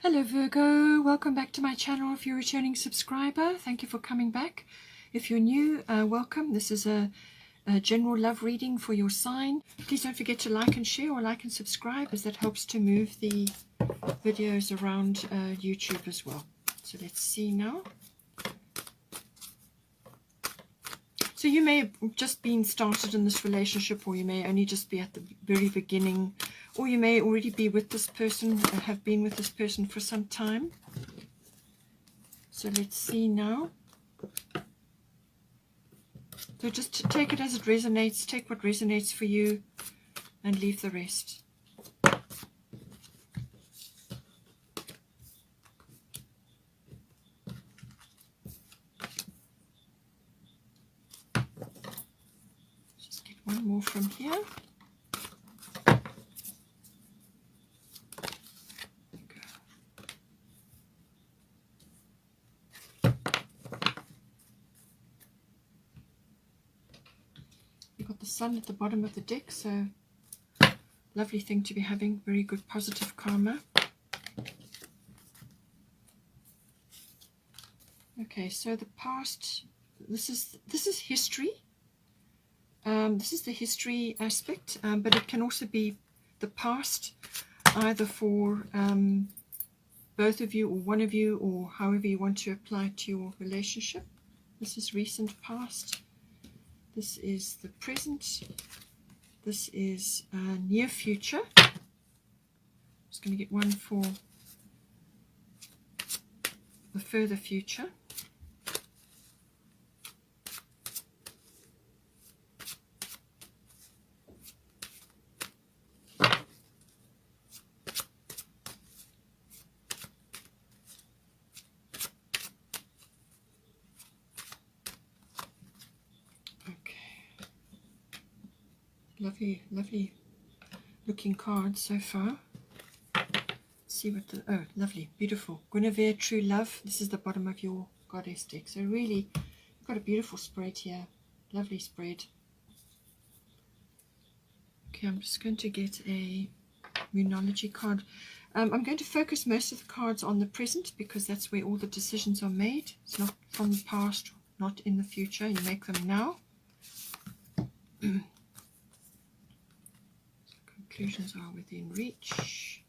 Hello Virgo, welcome back to my channel. If you're a returning subscriber, thank you for coming back. If you're new, welcome. This is a general love reading for your sign. Please don't forget to like and share, or like and subscribe, as that helps to move the videos around YouTube as well. So let's see now. So you may have just been started in this relationship, or you may only just be at the very beginning, or you may already be with this person, have been with this person for some time. So let's see now. So just take it as it resonates, take what resonates for you and leave the rest. Just get one more from here. Sun at the bottom of the deck, so lovely thing to be having, very good positive karma. Okay, so the past, this is history. This is the history aspect, but it can also be the past, either for both of you or one of you, or however you want to apply it to your relationship. This is recent past. This is the present. This is near future. I'm just going to get one for the further future. Lovely looking cards so far. Let's see what the, oh, lovely, beautiful. Guinevere, true love. This is the bottom of your goddess deck. So really, you've got a beautiful spread here. Lovely spread. Okay, I'm just going to get a Moonology card. I'm going to focus most of the cards on the present, because that's where all the decisions are made. It's not from the past, not in the future. You make them now. Conclusions are within reach.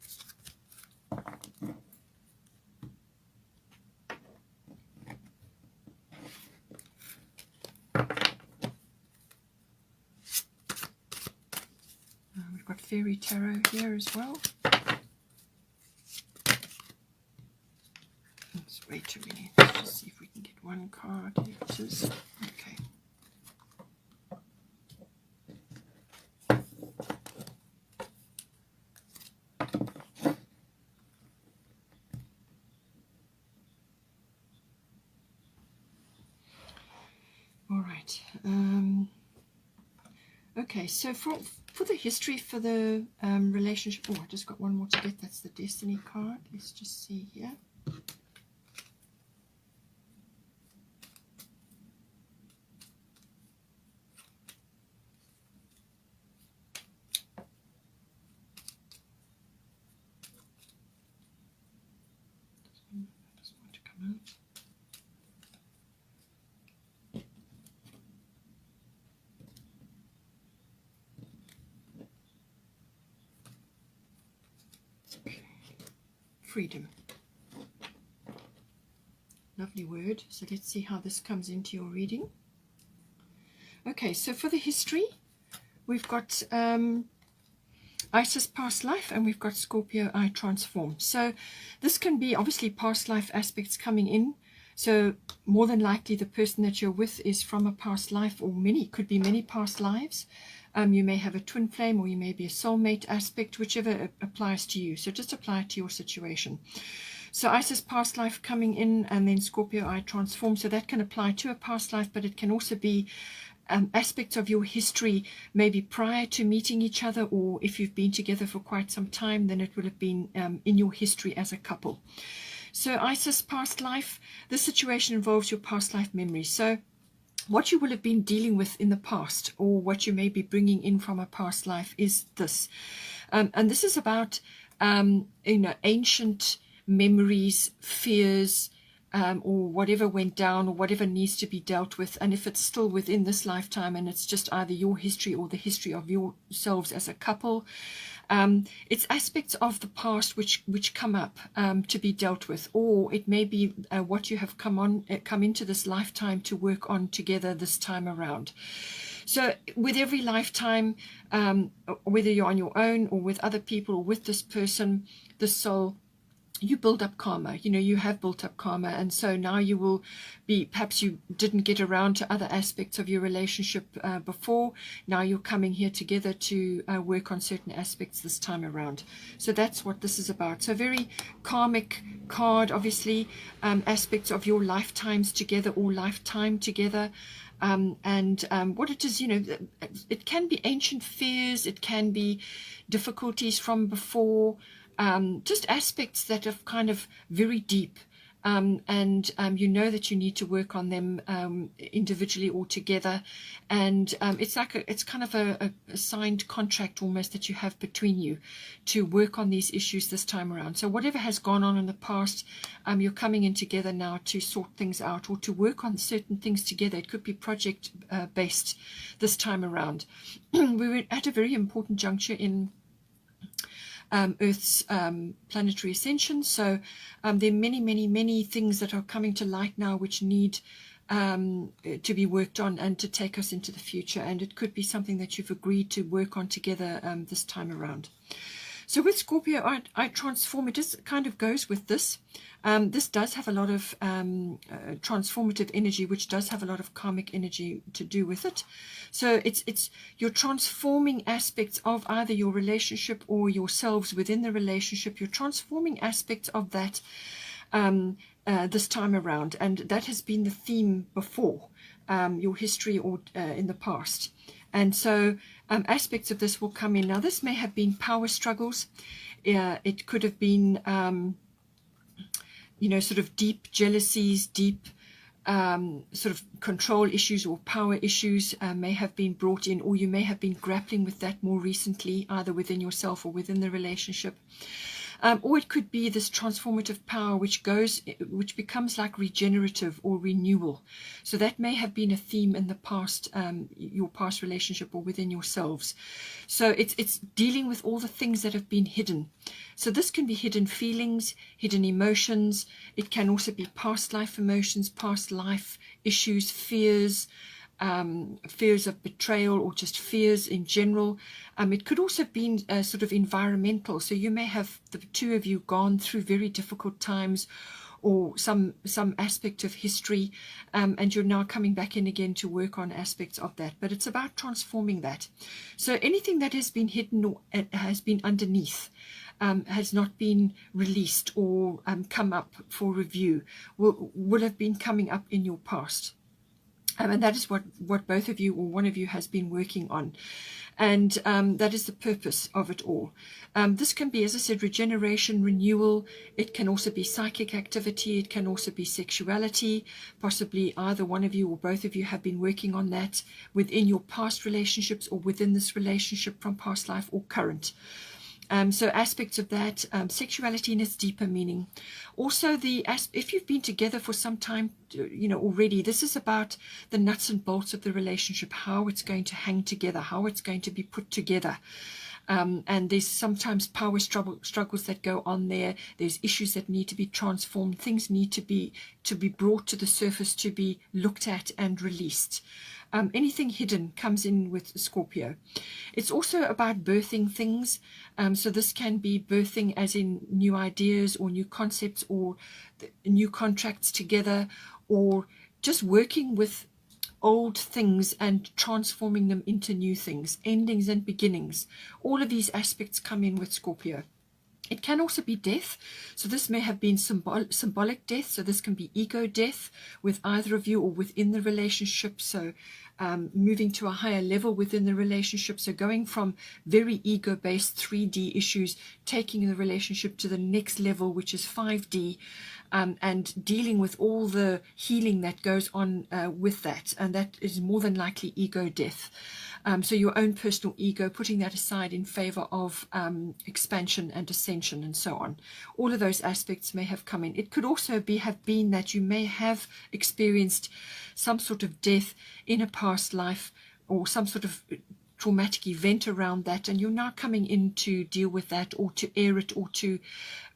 We've got Fairy Tarot here as well. It's way too many. Let's just see if we can get one card. Here it is. Okay. All right. Okay, so for the history, for the relationship, oh, I just got one more to get. That's the Destiny card. Let's just see here. Doesn't want to come out. Freedom. Lovely word. So let's see how this comes into your reading. Okay, so for the history, we've got Isis past life, and we've got Scorpio I transform. So this can be obviously past life aspects coming in. So more than likely the person that you're with is from a past life, or could be many past lives. You may have a twin flame, or you may be a soulmate aspect, whichever applies to you. So just apply it to your situation. So Isis past life coming in, and then Scorpio I transform. So that can apply to a past life, but it can also be aspects of your history, maybe prior to meeting each other, or if you've been together for quite some time, then it would have been in your history as a couple. So Isis past life, this situation involves your past life memories. So what you will have been dealing with in the past, or what you may be bringing in from a past life, is this. And this is about ancient memories, fears, or whatever went down or whatever needs to be dealt with. And if it's still within this lifetime and it's just either your history or the history of yourselves as a couple, it's aspects of the past which come up to be dealt with, or it may be what you have come into this lifetime to work on together this time around. So with every lifetime, whether you're on your own or with other people or with this person, this soul, you build up karma. You have built up karma, and so now you will be, perhaps you didn't get around to other aspects of your relationship before. Now you're coming here together to work on certain aspects this time around. So that's what this is about. So very karmic card, obviously, aspects of your lifetimes together or lifetime together. What it is, it can be ancient fears, it can be difficulties from before, just aspects that are kind of very deep, that you need to work on them individually or together, and it's kind of a signed contract almost that you have between you to work on these issues this time around. So whatever has gone on in the past, you're coming in together now to sort things out or to work on certain things together. It could be project based this time around. We were at a very important juncture in Earth's planetary ascension. So there are many things that are coming to light now which need to be worked on and to take us into the future. And it could be something that you've agreed to work on together this time around. So with Scorpio, I transform. It just kind of goes with this. This does have a lot of transformative energy, which does have a lot of karmic energy to do with it. So it's you're transforming aspects of either your relationship or yourselves within the relationship. You're transforming aspects of that this time around, and that has been the theme before, your history or in the past. And so aspects of this will come in. Now, this may have been power struggles. It could have been, sort of deep jealousies, deep sort of control issues or power issues may have been brought in, or you may have been grappling with that more recently, either within yourself or within the relationship. Or it could be this transformative power which becomes like regenerative or renewal. So that may have been a theme in the past, your past relationship or within yourselves. So it's dealing with all the things that have been hidden. So this can be hidden feelings, hidden emotions. It can also be past life emotions, past life issues, fears, fears of betrayal, or just fears in general. It could also be sort of environmental. So you may have, the two of you, gone through very difficult times or some aspect of history, and you're now coming back in again to work on aspects of that. But it's about transforming that. So anything that has been hidden or has been underneath, has not been released or come up for review, will have been coming up in your past. And that is what both of you or one of you has been working on. And that is the purpose of it all. This can be, as I said, regeneration, renewal. It can also be psychic activity. It can also be sexuality. Possibly either one of you or both of you have been working on that within your past relationships or within this relationship from past life or current. So aspects of that, sexuality in its deeper meaning. Also, if you've been together for some time, already, this is about the nuts and bolts of the relationship, how it's going to hang together, how it's going to be put together. And there's sometimes power struggles that go on there. There's issues that need to be transformed. Things need to be brought to the surface, to be looked at and released. Anything hidden comes in with Scorpio. It's also about birthing things. So this can be birthing as in new ideas or new concepts or new contracts together, or just working with old things and transforming them into new things, endings and beginnings. All of these aspects come in with Scorpio. It can also be death. So this may have been symbolic death. So this can be ego death with either of you or within the relationship. So moving to a higher level within the relationship. So going from very ego-based 3D issues, taking the relationship to the next level, which is 5D, and dealing with all the healing that goes on with that. And that is more than likely ego death. So your own personal ego, putting that aside in favor of expansion and ascension and so on. All of those aspects may have come in. It could also have been that you may have experienced some sort of death in a past life, or some sort of traumatic event around that, and you're now coming in to deal with that, or to air it, or to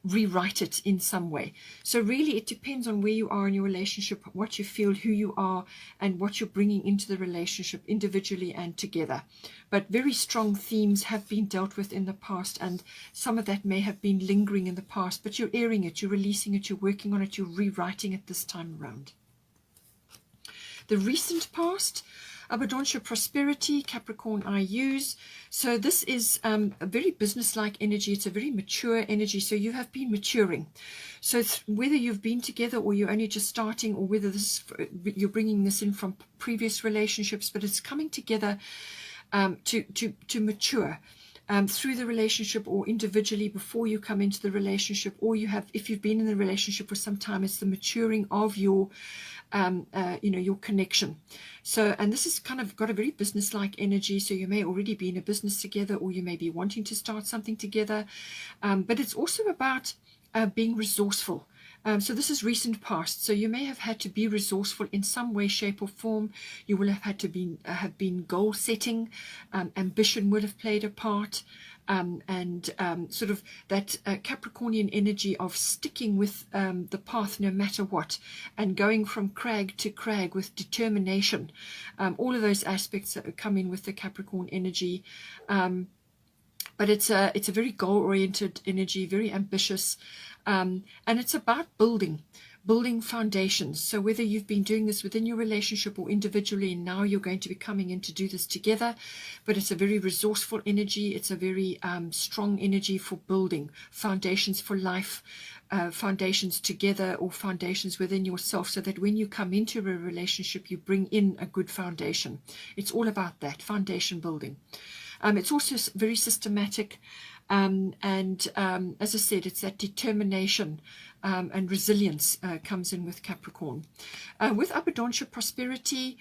rewrite it in some way. So really it depends on where you are in your relationship, what you feel, who you are, and what you're bringing into the relationship individually and together. But very strong themes have been dealt with in the past, and some of that may have been lingering in the past, but you're airing it, you're releasing it, you're working on it, you're rewriting it this time around. The recent past, Abundancia, prosperity, Capricorn, I use. So this is a very business-like energy. It's a very mature energy. So you have been maturing. So whether you've been together or you're only just starting, or whether you're bringing this in from previous relationships, but it's coming together to mature. Through the relationship or individually before you come into the relationship, or if you've been in the relationship for some time, it's the maturing of your your connection. So, and this has kind of got a very business-like energy. So you may already be in a business together, or you may be wanting to start something together. But it's also about being resourceful. So this is recent past. So you may have had to be resourceful in some way, shape, or form. You will have had to have been goal setting. Ambition would have played a part. And sort of that Capricornian energy of sticking with the path no matter what, and going from crag to crag with determination. All of those aspects that come in with the Capricorn energy. But it's a very goal-oriented energy, very ambitious, and it's about building foundations. So whether you've been doing this within your relationship or individually, and now you're going to be coming in to do this together, but it's a very resourceful energy. It's a very strong energy for building foundations for life, foundations together, or foundations within yourself, so that when you come into a relationship, you bring in a good foundation. It's all about that, foundation building. It's also very systematic, and as I said, it's that determination and resilience comes in with Capricorn. With Abundancia, prosperity,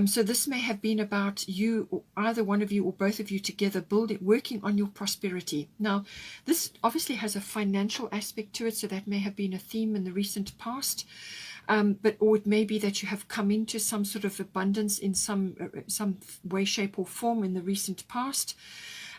so this may have been about you, or either one of you or both of you together, working on your prosperity. Now, this obviously has a financial aspect to it, so that may have been a theme in the recent past. Or it may be that you have come into some sort of abundance in some way, shape, or form in the recent past.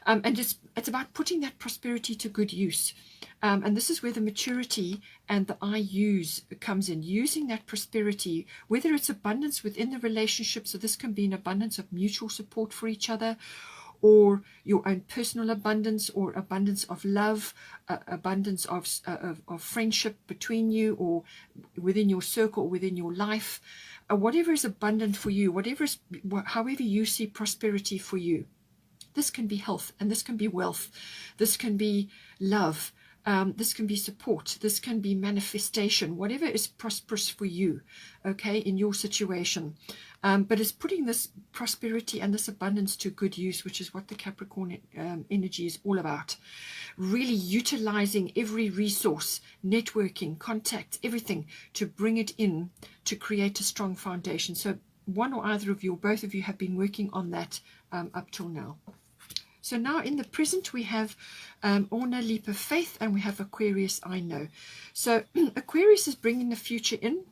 And it's about putting that prosperity to good use. And this is where the maturity and the I use comes in, using that prosperity, whether it's abundance within the relationship. So this can be an abundance of mutual support for each other, or your own personal abundance, or abundance of love, abundance of friendship between you, or within your circle, or within your life. Whatever is abundant for you, however you see prosperity for you. This can be health, and this can be wealth. This can be love. This can be support. This can be manifestation. Whatever is prosperous for you, okay, in your situation. But it's putting this prosperity and this abundance to good use, which is what the Capricorn energy is all about. Really utilizing every resource, networking, contact, everything, to bring it in to create a strong foundation. So one or either of you, or both of you, have been working on that up till now. So now in the present, we have Orna, Leap of Faith, and we have Aquarius, I Know. So Aquarius is bringing the future in.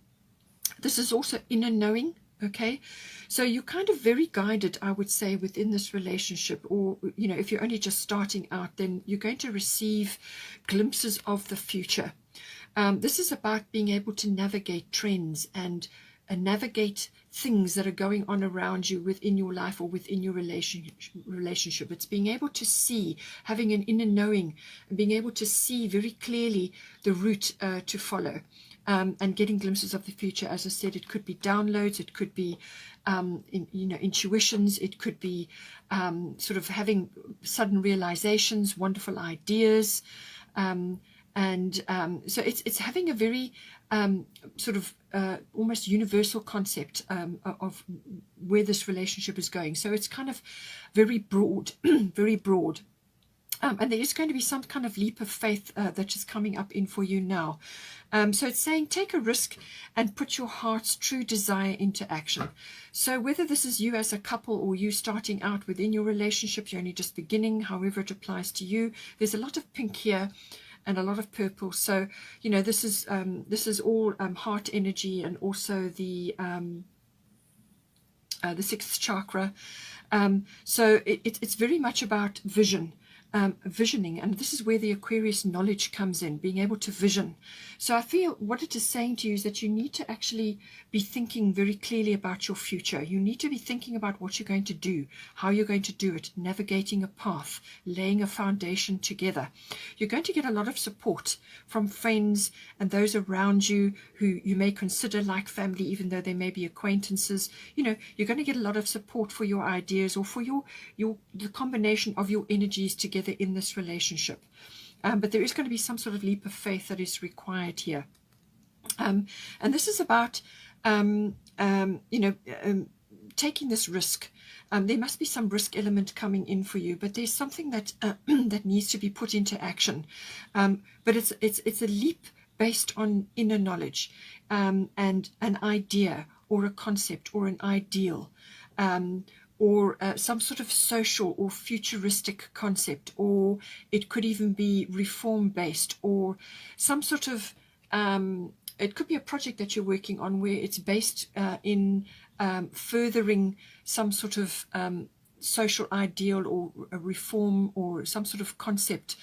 This is also inner knowing, okay? So you're kind of very guided, I would say, within this relationship. Or, if you're only just starting out, then you're going to receive glimpses of the future. This is about being able to navigate trends and navigate things that are going on around you within your life or within your relationship. It's being able to see, having an inner knowing, and being able to see very clearly the route to follow, and getting glimpses of the future. As I said, it could be downloads, it could be intuitions, it could be sort of having sudden realizations, wonderful ideas, And so it's having a very sort of almost universal concept of where this relationship is going. So it's kind of very broad, very broad. And there is going to be some kind of leap of faith that is coming up in for you now. So it's saying take a risk and put your heart's true desire into action. So whether this is you as a couple or you starting out within your relationship, you're only just beginning, however it applies to you, there's a lot of pink here and a lot of purple. So, you know, this is all heart energy, and also the sixth chakra. So it's very much about vision. Visioning, and this is where the Aquarius knowledge comes in, being able to vision. So I feel what it is saying to you is that you need to actually be thinking very clearly about your future. You need to be thinking about what you're going to do, how you're going to do it, navigating a path, laying a foundation together. You're going to get a lot of support from friends and those around you who you may consider like family, even though they may be acquaintances. You know, you're going to get a lot of support for your ideas, or for the combination of your energies together in this relationship. But there is going to be some sort of leap of faith that is required here. And this is about, taking this risk. There must be some risk element coming in for you, but there's something that that needs to be put into action. But it's a leap based on inner knowledge, and an idea or a concept or an ideal. Or some sort of social or futuristic concept, or it could even be reform-based, or some sort of, it could be a project that you're working on where it's based in furthering some sort of social ideal or a reform or some sort of concept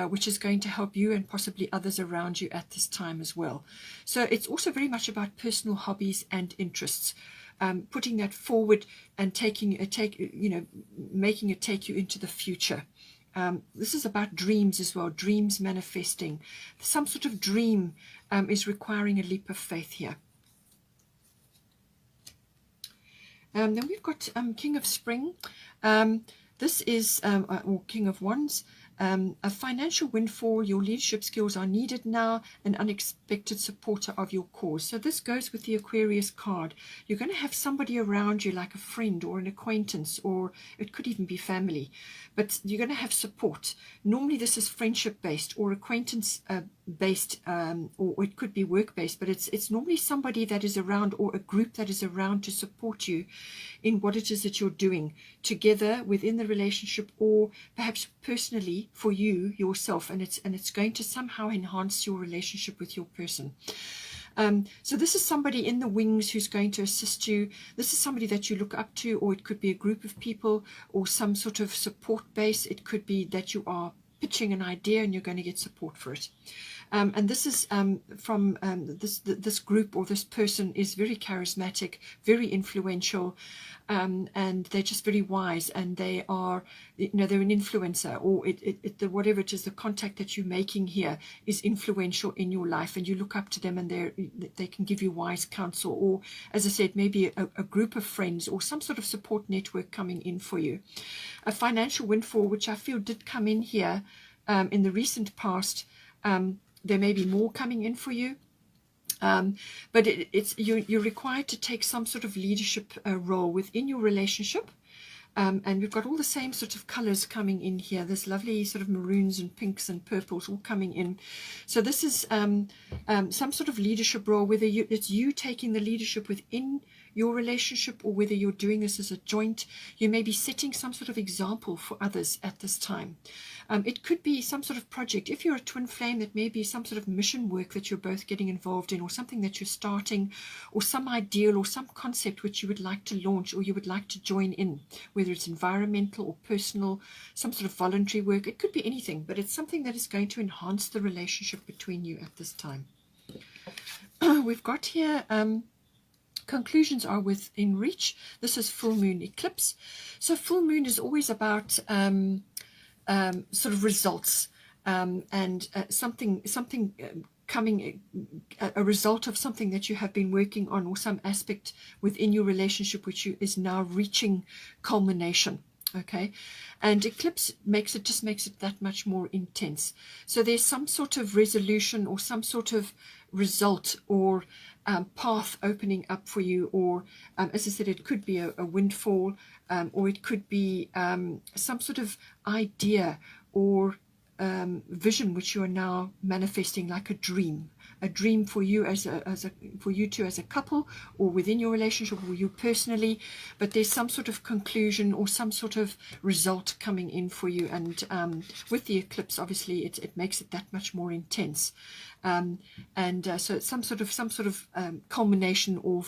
which is going to help you and possibly others around you at this time as well. So it's also very much about personal hobbies and interests. Putting that forward and making it take you into the future. This is about dreams as well, dreams manifesting. Some sort of dream is requiring a leap of faith here. Then we've got King of Spring. This is, or King of Wands. A financial windfall, your leadership skills are needed now, an unexpected supporter of your cause. So this goes with the Aquarius card. You're going to have somebody around you, like a friend or an acquaintance, or it could even be family, but you're going to have support. Normally this is friendship based or acquaintance based, or it could be work based, but it's normally somebody that is around, or a group that is around to support you in what it is that you're doing together within the relationship, or perhaps personally for you yourself, and it's going to somehow enhance your relationship with your person. So this is somebody in the wings who's going to assist you. This is somebody that you look up to, or it could be a group of people, or some sort of support base. It could be that you are pitching an idea and you're going to get support for it. And this is from this group, or this person is very charismatic, very influential, and they're just very wise, and they are, they're an influencer, or whatever it is, the contact that you're making here is influential in your life, and you look up to them, and they can give you wise counsel, or, as I said, maybe a group of friends, or some sort of support network coming in for you. A financial windfall, which I feel did come in here in the recent past. There may be more coming in for you, but you're required to take some sort of leadership role within your relationship. And we've got all the same sort of colors coming in here. There's lovely sort of maroons and pinks and purples all coming in. So this is some sort of leadership role, whether it's you taking the leadership within your relationship, or whether you're doing this as a joint. You may be setting some sort of example for others at this time. It could be some sort of project. If you're a twin flame, that may be some sort of mission work that you're both getting involved in, or something that you're starting, or some ideal or some concept which you would like to launch, or you would like to join in, whether it's environmental or personal, some sort of voluntary work. It could be anything, but it's something that is going to enhance the relationship between you at this time. We've got here conclusions are within reach. This is full moon eclipse. So full moon is always about sort of results, and something coming, a result of something that you have been working on, or some aspect within your relationship which is now reaching culmination. Okay, and eclipse just makes it that much more intense. So there's some sort of resolution or some sort of result or path opening up for you, or as I said, it could be a windfall, or it could be some sort of idea or vision which you are now manifesting, like a dream for you for you two as a couple, or within your relationship, or you personally. But there's some sort of conclusion or some sort of result coming in for you, and with the eclipse, obviously it makes it that much more intense. So it's some sort of culmination or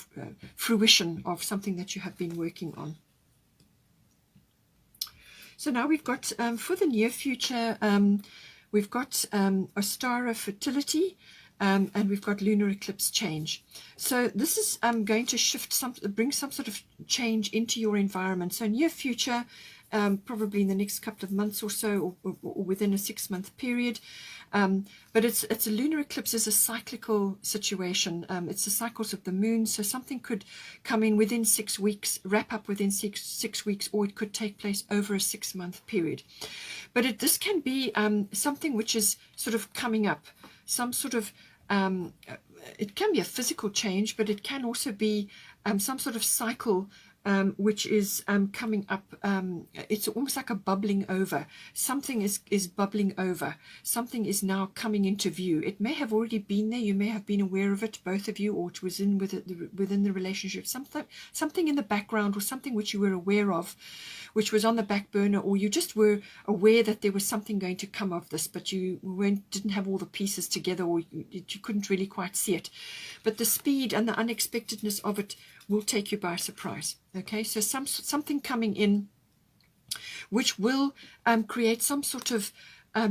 fruition of something that you have been working on. So now we've got for the near future, we've got Ostara fertility, and we've got lunar eclipse change. So this is going to bring some sort of change into your environment. So near future, probably in the next couple of months or so, or within a 6-month period. But it's a lunar eclipse is a cyclical situation. It's the cycles of the moon. So something could come in within 6 weeks, wrap up within six weeks, or it could take place over a 6-month period. But this can be something which is sort of coming up, some sort of it can be a physical change, but it can also be some sort of cycle which is coming up. It's almost like a bubbling over. Something is bubbling over. Something is now coming into view. It may have already been there. You may have been aware of it, both of you, or it was within the relationship. Something in the background, or something which you were aware of, which was on the back burner, or you just were aware that there was something going to come of this, but you didn't have all the pieces together, or you couldn't really quite see it. But the speed and the unexpectedness of it will take you by surprise. Okay, so something coming in which will create some sort of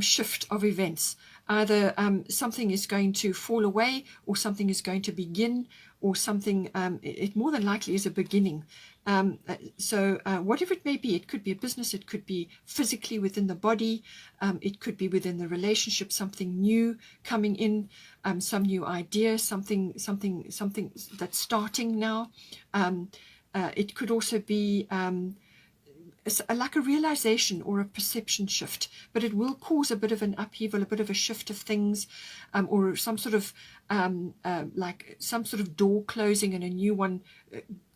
shift of events. Either something is going to fall away, or something is going to begin, or something, it more than likely is a beginning. So whatever it may be, it could be a business, it could be physically within the body, it could be within the relationship, something new coming in, some new idea, something that's starting now. It could also be like a realization or a perception shift, but it will cause a bit of an upheaval, a bit of a shift of things, or some sort of like some sort of door closing and a new one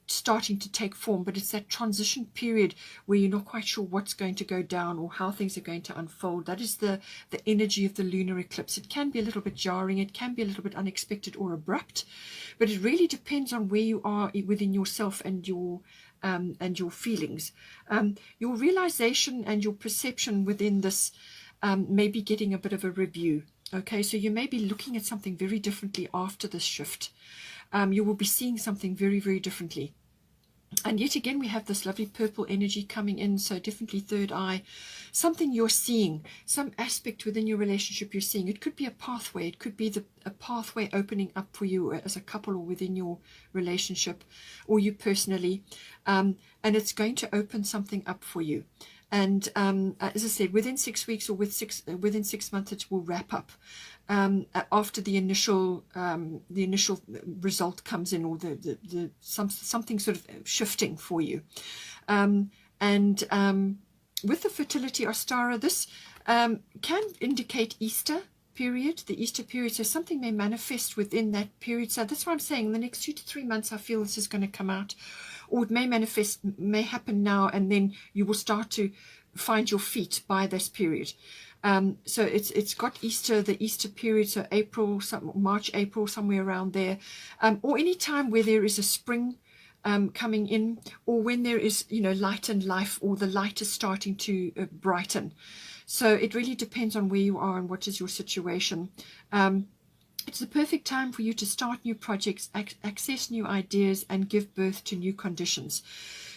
starting to take form. But it's that transition period where you're not quite sure what's going to go down or how things are going to unfold. That is the energy of the lunar eclipse. It can be a little bit jarring, it can be a little bit unexpected or abrupt, but it really depends on where you are within yourself and your feelings. Your realization and your perception within this may be getting a bit of a review. Okay, so you may be looking at something very differently after this shift. You will be seeing something very, very differently. And yet again, we have this lovely purple energy coming in, so definitely third eye, something you're seeing, some aspect within your relationship you're seeing. It could be a pathway, it could be a pathway opening up for you as a couple or within your relationship, or you personally, and it's going to open something up for you. And as I said, within 6 weeks or within 6 months, it will wrap up. After the initial result comes in, or something sort of shifting for you. With the fertility Ostara, this can indicate Easter period, the Easter period. So something may manifest within that period. So that's why I'm saying the next 2 to 3 months, I feel this is going to come out, or it may happen now, and then you will start to find your feet by this period. So it's got Easter, the Easter period, so March, April, somewhere around there, or any time where there is a spring coming in, or when there is, light and life, or the light is starting to brighten. So it really depends on where you are and what is your situation. It's the perfect time for you to start new projects, access new ideas, and give birth to new conditions.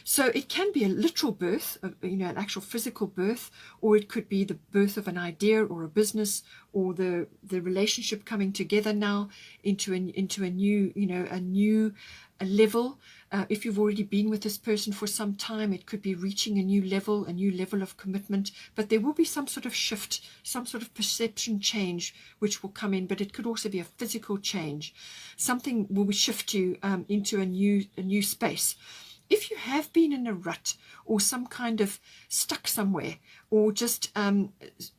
So it can be a literal birth, an actual physical birth, or it could be the birth of an idea or a business, or the relationship coming together now into a new, a new level. If you've already been with this person for some time, it could be reaching a new level of commitment. But there will be some sort of shift, some sort of perception change which will come in. But it could also be a physical change. Something will shift you into a new space. if you have been in a rut or some kind of stuck somewhere, or just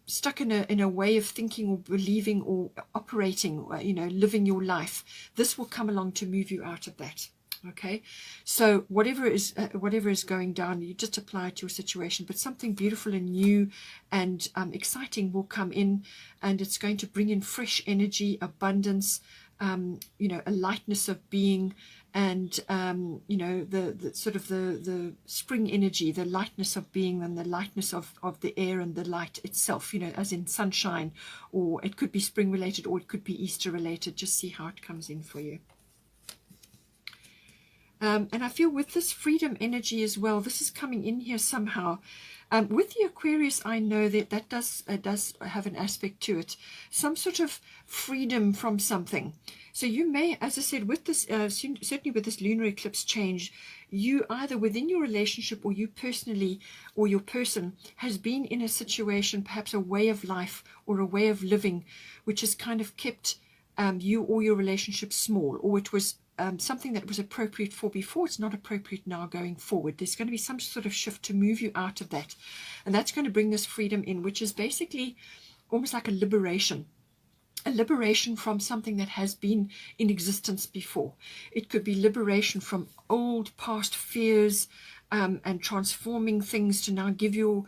stuck in a way of thinking or believing or operating, living your life, this will come along to move you out of that. Okay, so whatever is going down, you just apply it to your situation, but something beautiful and new and exciting will come in, and it's going to bring in fresh energy, abundance, a lightness of being, and the sort of the spring energy, the lightness of being, and the lightness of the air and the light itself, as in sunshine, or it could be spring related, or it could be Easter related. Just see how it comes in for you. And I feel with this freedom energy as well, this is coming in here somehow. With the Aquarius, I know that does have an aspect to it, some sort of freedom from something. So you may, as I said, with this, certainly with this lunar eclipse change, you either within your relationship, or you personally, or your person has been in a situation, perhaps a way of life or a way of living, which has kind of kept you or your relationship small, or it was something that was appropriate for before, it's not appropriate now going forward. There's going to be some sort of shift to move you out of that. And that's going to bring this freedom in, which is basically almost like a liberation from something that has been in existence before. It could be liberation from old past fears, and transforming things to now give you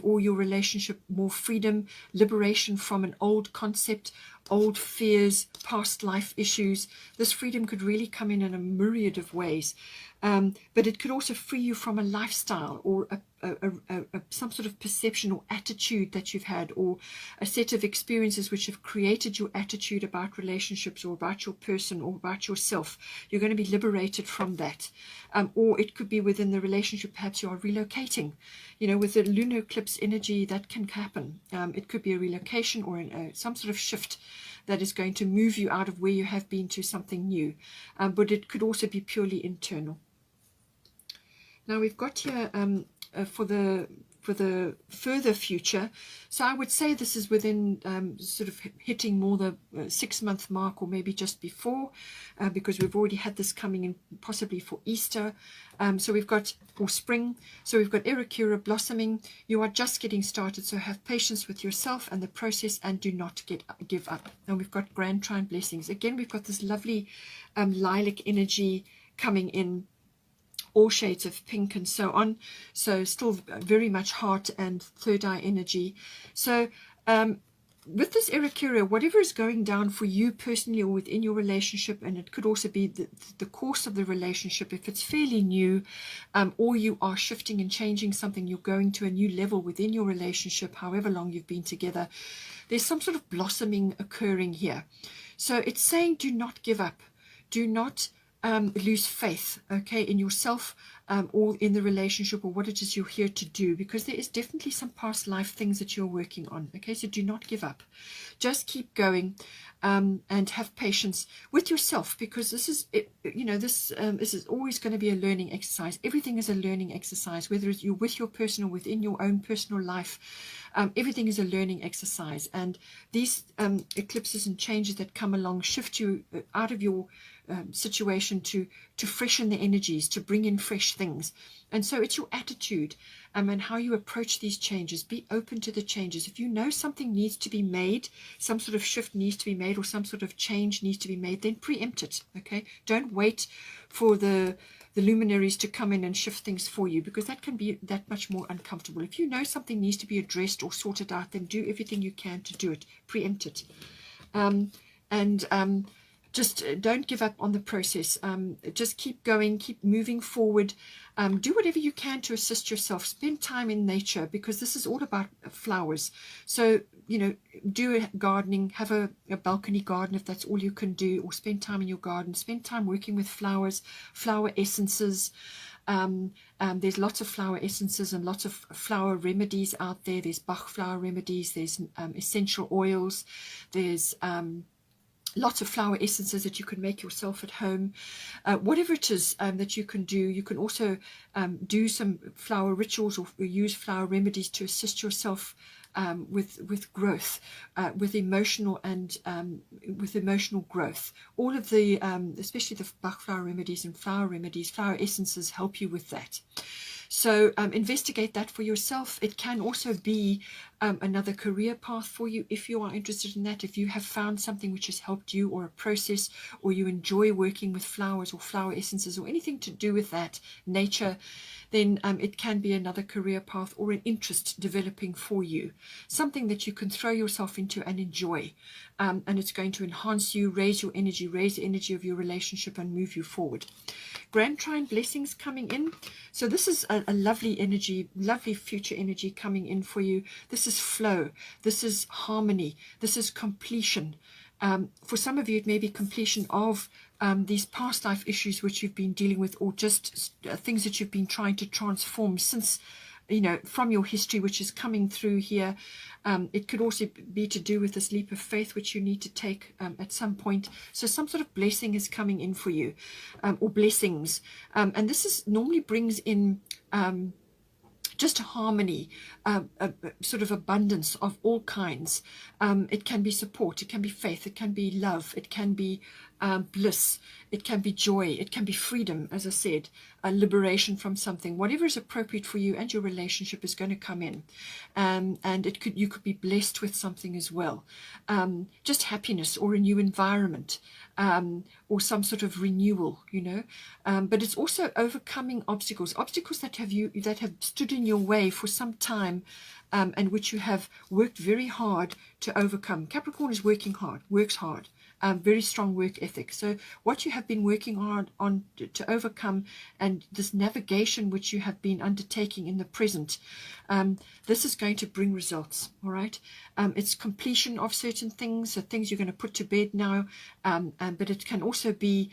or your relationship more freedom, liberation from an old concept, old fears, past life issues. This freedom could really come in a myriad of ways, but it could also free you from a lifestyle, or some sort of perception or attitude that you've had, or a set of experiences which have created your attitude about relationships, or about your person, or about yourself. You're going to be liberated from that. Or it could be within the relationship, perhaps you are relocating. With the lunar eclipse energy, that can happen. It could be a relocation, or some sort of shift that is going to move you out of where you have been to something new. But it could also be purely internal. Now we've got here for the further future. So I would say this is within sort of hitting more the 6-month mark, or maybe just before, because we've already had this coming in possibly for Easter. So we've got, or spring, so we've got Ericura blossoming. You are just getting started, so have patience with yourself and the process, and do not give up. And we've got Grand Trine blessings. Again, we've got this lovely lilac energy coming in, all shades of pink and so on. So still very much heart and third eye energy. So with this Ericura, whatever is going down for you personally or within your relationship, and it could also be the course of the relationship, if it's fairly new, or you are shifting and changing something, you're going to a new level within your relationship, however long you've been together, there's some sort of blossoming occurring here. So it's saying, do not give up. Do not lose faith, okay, in yourself, or in the relationship, or what it is you're here to do, because there is definitely some past life things that you're working on. Okay, so do not give up. Just keep going, and have patience with yourself, because this is this is always going to be a learning exercise. Everything is a learning exercise, whether it's you're with your person or within your own personal life. Everything is a learning exercise, and these eclipses and changes that come along shift you out of your situation to freshen the energies, to bring in fresh things. And so it's your attitude, and how you approach these changes. Be open to the changes. If you know something needs to be made, some sort of shift needs to be made, or some sort of change needs to be made, then preempt it. Okay, don't wait for the luminaries to come in and shift things for you, because that can be that much more uncomfortable. If you know something needs to be addressed or sorted out, then do everything you can to do it. Preempt it. Just don't give up on the process. Just keep going, keep moving forward. Do whatever you can to assist yourself. Spend time in nature, because this is all about flowers. So, do do have a balcony garden if that's all you can do, or spend time in your garden. Spend time working with flowers, flower essences. There's lots of flower essences and lots of flower remedies out there. There's Bach flower remedies, there's essential oils, there's lots of flower essences that you can make yourself at home. Whatever it is that you can do, you can also do some flower rituals, or use flower remedies to assist yourself with growth, with emotional and with emotional growth. All of the, especially the Bach flower remedies and flower essences help you with that. So investigate that for yourself. It can also be another career path for you if you are interested in that. If you have found something which has helped you, or a process, or you enjoy working with flowers or flower essences or anything to do with that nature, then it can be another career path or an interest developing for you. Something that you can throw yourself into and enjoy. And it's going to enhance you, raise your energy, raise the energy of your relationship, and move you forward. Grand Trine blessings coming in. So this is a lovely energy, lovely future energy coming in for you. This is flow. This is harmony. This is completion. For some of you, it may be completion of these past life issues which you've been dealing with, or just things that you've been trying to transform since, from your history, which is coming through here. It could also be to do with this leap of faith which you need to take at some point. So some sort of blessing is coming in for you, or blessings. And this normally brings in just harmony, sort of abundance of all kinds. It can be support, it can be faith, it can be love, it can be bliss, it can be joy, it can be freedom, as I said, liberation from something. Whatever is appropriate for you and your relationship is going to come in, and you could be blessed with something as well. Just happiness, or a new environment, or some sort of renewal, but it's also overcoming obstacles that have stood in your way for some time, and which you have worked very hard to overcome. Capricorn is working hard, works hard. Very strong work ethic. So what you have been working hard on to overcome, and this navigation which you have been undertaking in the present, this is going to bring results. All right. It's completion of certain things, the things you're going to put to bed now, but it can also be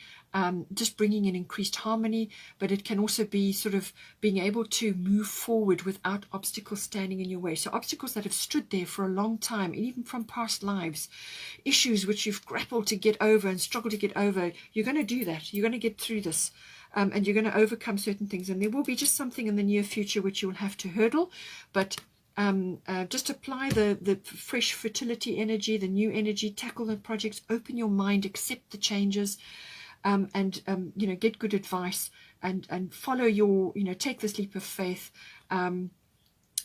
just bringing in increased harmony, but it can also be sort of being able to move forward without obstacles standing in your way. So obstacles that have stood there for a long time, and even from past lives, issues which you've grappled to get over and struggled to get over, you're going to do that. You're going to get through this, and you're going to overcome certain things. And there will be just something in the near future which you'll have to hurdle, but just apply the fresh fertility energy, the new energy, tackle the projects, open your mind, accept the changes, and get good advice, and follow your, take this leap of faith,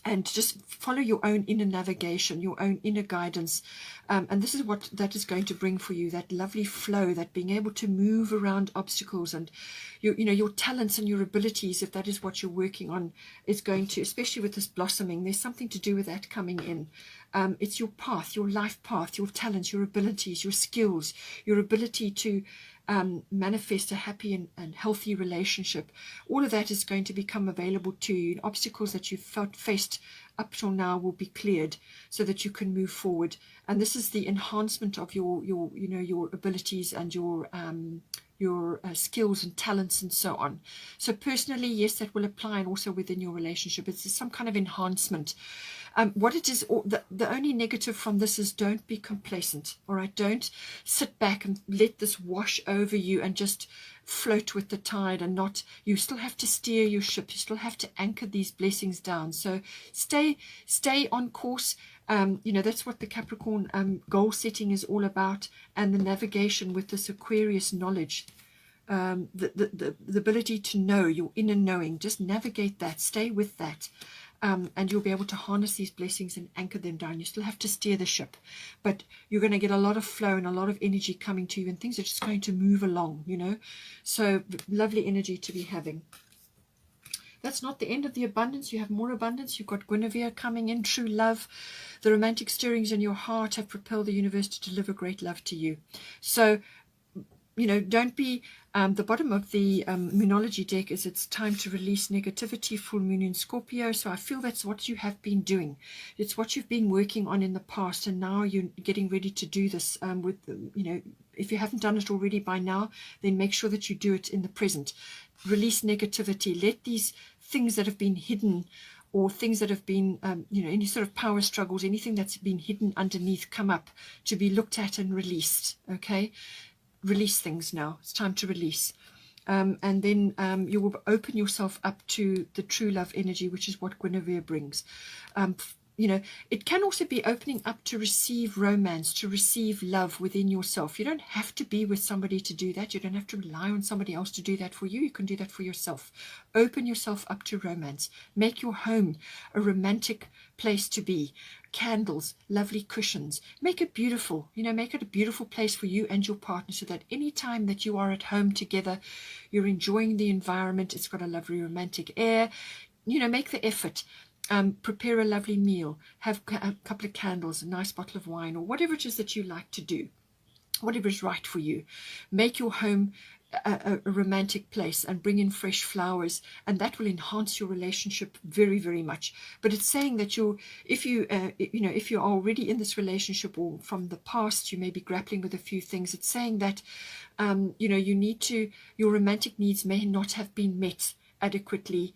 and just follow your own inner navigation, your own inner guidance. And this is what that is going to bring for you, that lovely flow, that being able to move around obstacles, and your talents and your abilities, if that is what you're working on, is going to, especially with this blossoming, there's something to do with that coming in. It's your path, your life path, your talents, your abilities, your skills, your ability to manifest a happy and healthy relationship. All of that is going to become available to you. Obstacles that you've faced up till now will be cleared, so that you can move forward. And this is the enhancement of your abilities and your skills and talents and so on. So personally, yes, that will apply, and also within your relationship. It's some kind of enhancement. What it is, the only negative from this is, don't be complacent. All right, don't sit back and let this wash over you and just float with the tide, and not. You still have to steer your ship. You still have to anchor these blessings down. So stay on course. That's what the Capricorn goal setting is all about, and the navigation with this Aquarius knowledge. The ability to know, your inner knowing, just navigate that, stay with that, and you'll be able to harness these blessings and anchor them down. You still have to steer the ship, but you're going to get a lot of flow and a lot of energy coming to you, and things are just going to move along, so lovely energy to be having. That's not the end of the abundance. You have more abundance. You've got Guinevere coming in, true love. The romantic stirrings in your heart have propelled the universe to deliver great love to you. So, don't be, the bottom of the Moonology deck is, it's time to release negativity, full moon in Scorpio. So I feel that's what you have been doing. It's what you've been working on in the past, and now you're getting ready to do this with, if you haven't done it already by now, then make sure that you do it in the present. Release negativity. Let these things that have been hidden, or things that have been, any sort of power struggles, anything that's been hidden underneath, come up to be looked at and released. Okay? Release things now. It's time to release. And then you will open yourself up to the true love energy, which is what Guinevere brings. you know, it can also be opening up to receive romance, to receive love within yourself. You don't have to be with somebody to do that. You don't have to rely on somebody else to do that for you. You can do that for yourself. Open yourself up to romance. Make your home a romantic place to be. Candles, lovely cushions. Make it beautiful. You know, make it a beautiful place for you and your partner, so that any time that you are at home together, you're enjoying the environment. It's got a lovely romantic air. You know, make the effort. Prepare a lovely meal, have a couple of candles, a nice bottle of wine, or whatever it is that you like to do, whatever is right for you. Make your home a romantic place, and bring in fresh flowers, and that will enhance your relationship very, very much. But it's saying that if you're already in this relationship, or from the past you may be grappling with a few things, it's saying that your romantic needs may not have been met adequately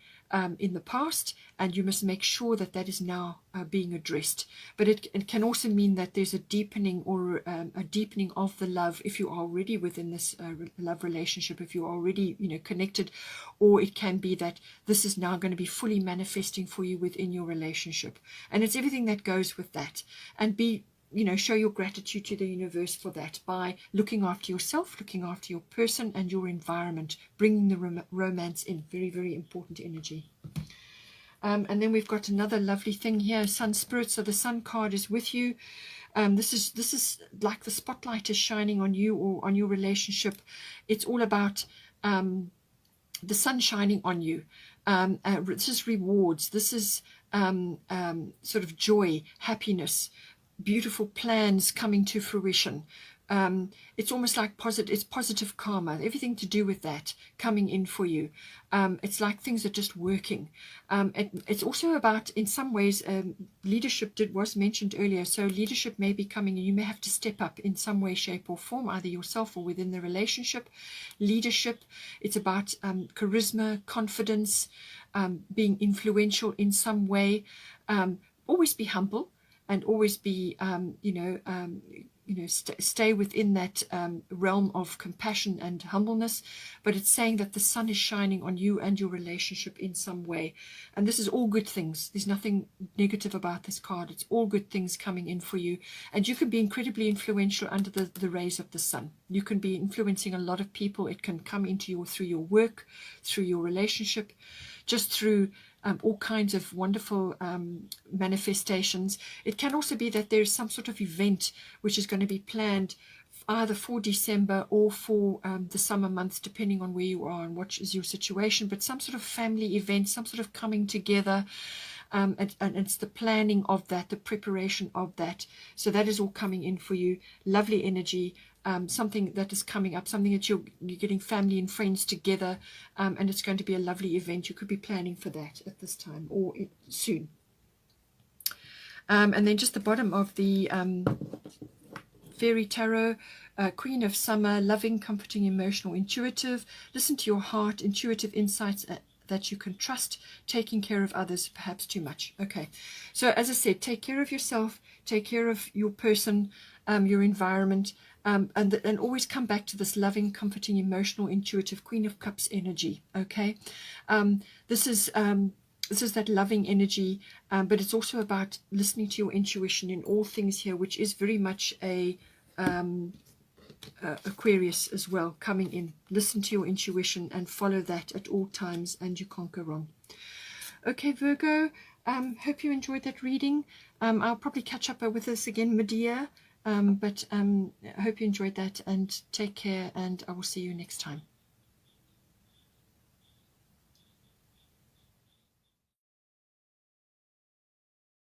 in the past, and you must make sure that that is now being addressed. But it can also mean that there's a deepening, or a deepening of the love if you're already within this love relationship, if you're already connected. Or it can be that this is now going to be fully manifesting for you within your relationship, and it's everything that goes with that. And show your gratitude to the universe for that, by looking after yourself, looking after your person and your environment, bringing the romance in. Very, very important energy. And then we've got another lovely thing here, Sun Spirit. So the Sun card is with you. This is like the spotlight is shining on you or on your relationship. It's all about the sun shining on you. This is rewards. This is sort of joy, happiness, beautiful plans coming to fruition. It's almost like positive karma, everything to do with that coming in for you. It's like things are just working. It's also about, in some ways, leadership was mentioned earlier. So leadership may be coming, and you may have to step up in some way, shape or form, either yourself or within the relationship. Leadership, it's about charisma, confidence, being influential in some way. Always be humble, and always be, stay within that realm of compassion and humbleness. But it's saying that the sun is shining on you and your relationship in some way. And this is all good things. There's nothing negative about this card. It's all good things coming in for you. And you can be incredibly influential under the rays of the sun. You can be influencing a lot of people. It can come into you through your work, through your relationship, just through all kinds of wonderful manifestations. It can also be that there's some sort of event which is going to be planned either for December or for the summer months, depending on where you are and what is your situation, but some sort of family event, some sort of coming together. And it's the planning of that, the preparation of that. So that is all coming in for you. Lovely energy. Something that is coming up, something that you're getting family and friends together, and it's going to be a lovely event. You could be planning for that at this time or soon. And then just the bottom of the Fairy Tarot, Queen of Summer, loving, comforting, emotional, intuitive. Listen to your heart, intuitive insights that you can trust, taking care of others, perhaps too much. Okay, so as I said, take care of yourself, take care of your person, your environment, and always come back to this loving, comforting, emotional, intuitive Queen of Cups energy. Okay, this is that loving energy, but it's also about listening to your intuition in all things here, which is very much a Aquarius as well coming in. Listen to your intuition and follow that at all times, and you can't go wrong. Okay, Virgo, hope you enjoyed that reading. I'll probably catch up with this again mid-year, but I hope you enjoyed that, and take care, and I will see you next time.